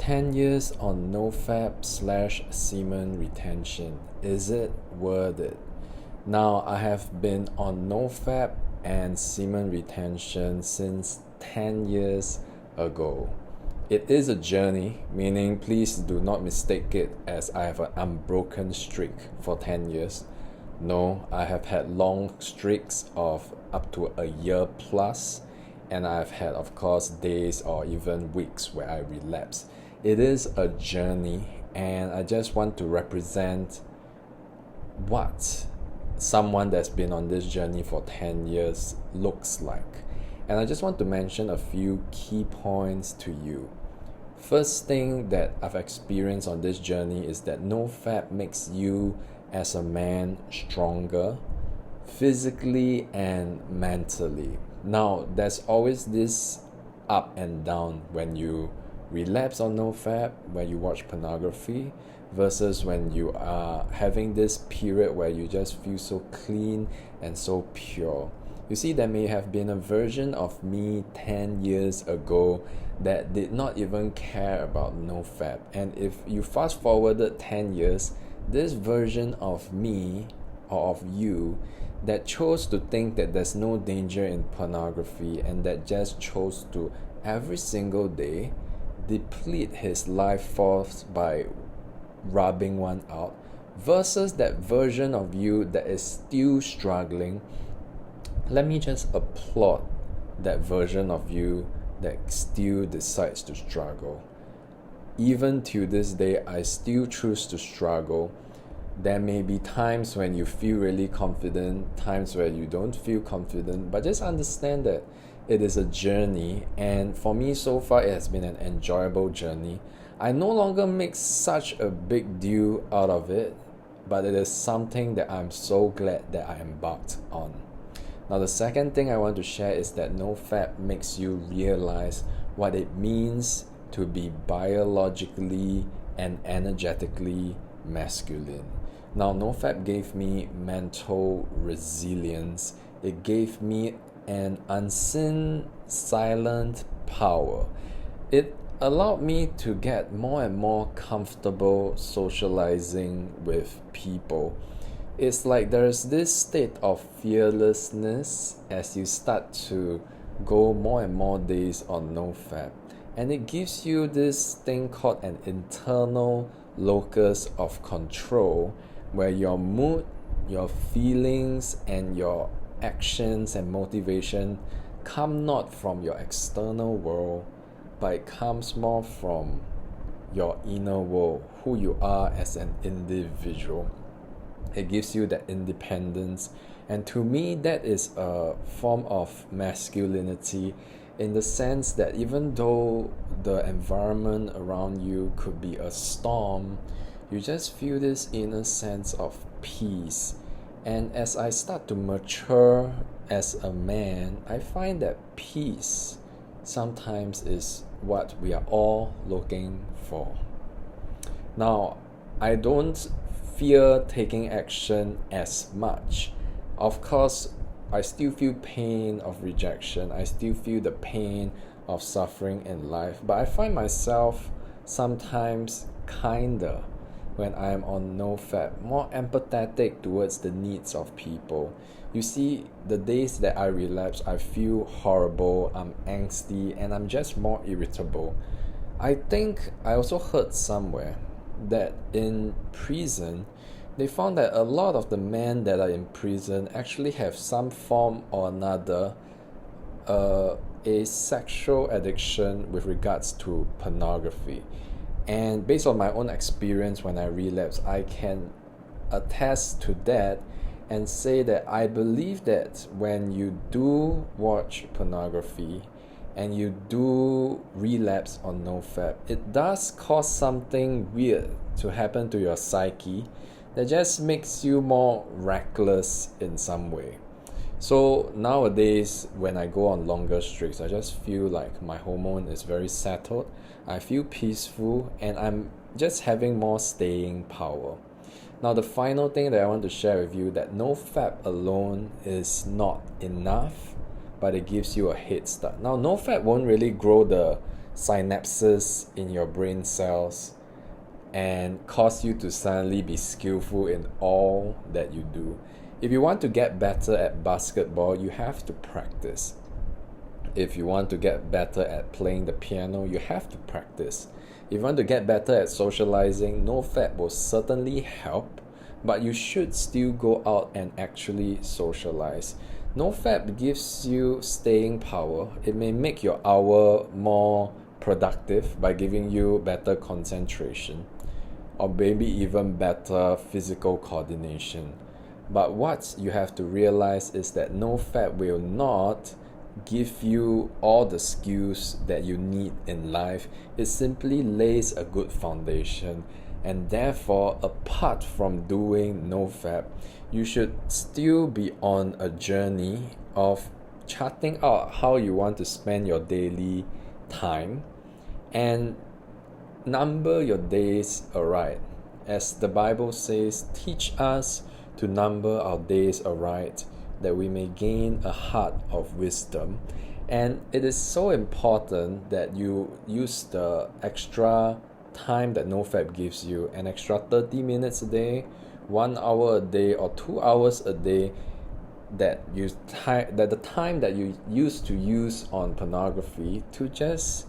10 years on NoFap / semen retention. Is it worth it? Now, I have been on NoFap and semen retention since 10 years ago. It is a journey, meaning please do not mistake it as I have an unbroken streak for 10 years. No, I have had long streaks of up to a year plus, and I've had, of course, days or even weeks where I relapse. It is a journey, and I just want to represent what someone that's been on this journey for 10 years looks like. And I just want to mention a few key points to you. First thing that I've experienced on this journey is that NoFap makes you as a man stronger physically and mentally. Now, there's always this up and down when you relapse on NoFap, when you watch pornography, versus when you are having this period where you just feel so clean and so pure. You see, there may have been a version of me 10 years ago that did not even care about NoFap. And if you fast forwarded 10 years, this version of me or of you that chose to think that there's no danger in pornography and that just chose to every single day deplete his life force by rubbing one out, versus that version of you that is still struggling. Let me just applaud that version of you that still decides to struggle. Even to this day, I still choose to struggle. There may be times when you feel really confident, times where you don't feel confident, but just understand that it is a journey, and for me so far it has been an enjoyable journey. I no longer make such a big deal out of it, but it is something that I'm so glad that I embarked on. Now, the second thing I want to share is that NoFap makes you realize what it means to be biologically and energetically masculine. Now, NoFap gave me mental resilience. It gave me an unseen, silent power. It allowed me to get more and more comfortable socializing with people. It's like there's this state of fearlessness as you start to go more and more days on NoFap. And it gives you this thing called an internal locus of control, where your mood, your feelings, and your actions and motivation come not from your external world, but it comes more from your inner world, who you are as an individual. It gives you that independence, and to me that is a form of masculinity, in the sense that even though the environment around you could be a storm, you just feel this inner sense of peace. And as I start to mature as a man, I find that peace sometimes is what we are all looking for. Now, I don't fear taking action as much. Of course, I still feel pain of rejection. I still feel the pain of suffering in life. But I find myself sometimes kinder when I am on NoFap, more empathetic towards the needs of people. You see, the days that I relapse, I feel horrible, I'm angsty, and I'm just more irritable. I think I also heard somewhere that in prison, they found that a lot of the men that are in prison actually have some form or another a sexual addiction with regards to pornography. And based on my own experience when I relapse, I can attest to that and say that I believe that when you do watch pornography and you do relapse on NoFap, it does cause something weird to happen to your psyche that just makes you more reckless in some way. So nowadays, when I go on longer streaks, I just feel like my hormone is very settled. I feel peaceful, and I'm just having more staying power. Now, the final thing that I want to share with you, that NoFap alone is not enough, but it gives you a head start. Now, NoFap won't really grow the synapses in your brain cells and cause you to suddenly be skillful in all that you do. If you want to get better at basketball, you have to practice. If you want to get better at playing the piano, you have to practice. If you want to get better at socializing, NoFap will certainly help, but you should still go out and actually socialize. NoFap gives you staying power. It may make your hour more productive by giving you better concentration or maybe even better physical coordination. But what you have to realize is that NoFap will not give you all the skills that you need in life. It simply lays a good foundation, and therefore, apart from doing NoFap, you should still be on a journey of charting out how you want to spend your daily time and number your days aright. As the Bible says, teach us to number our days aright, that we may gain a heart of wisdom. And it is so important that you use the extra time that NoFap gives you, an extra 30 minutes a day, 1 hour a day, or 2 hours a day, that the time that you used to use on pornography, to just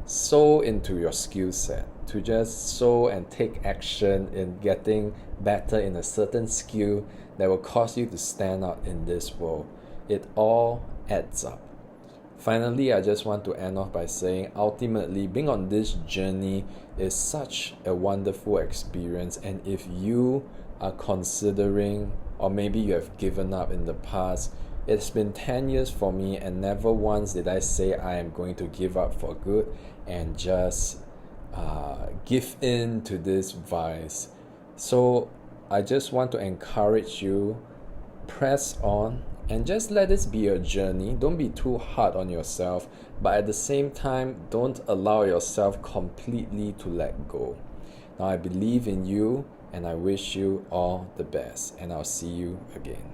sow into your skill set, to just sow and take action in getting better in a certain skill that will cause you to stand out in this world. It all adds up. Finally, I just want to end off by saying, ultimately, being on this journey is such a wonderful experience. And if you are considering, or maybe you have given up in the past, it's been 10 years for me, and never once did I say I am going to give up for good and just give in to this vice. So I just want to encourage you, press on and just let this be a journey. Don't be too hard on yourself, but at the same time, don't allow yourself completely to let go. Now, I believe in you and I wish you all the best, and I'll see you again.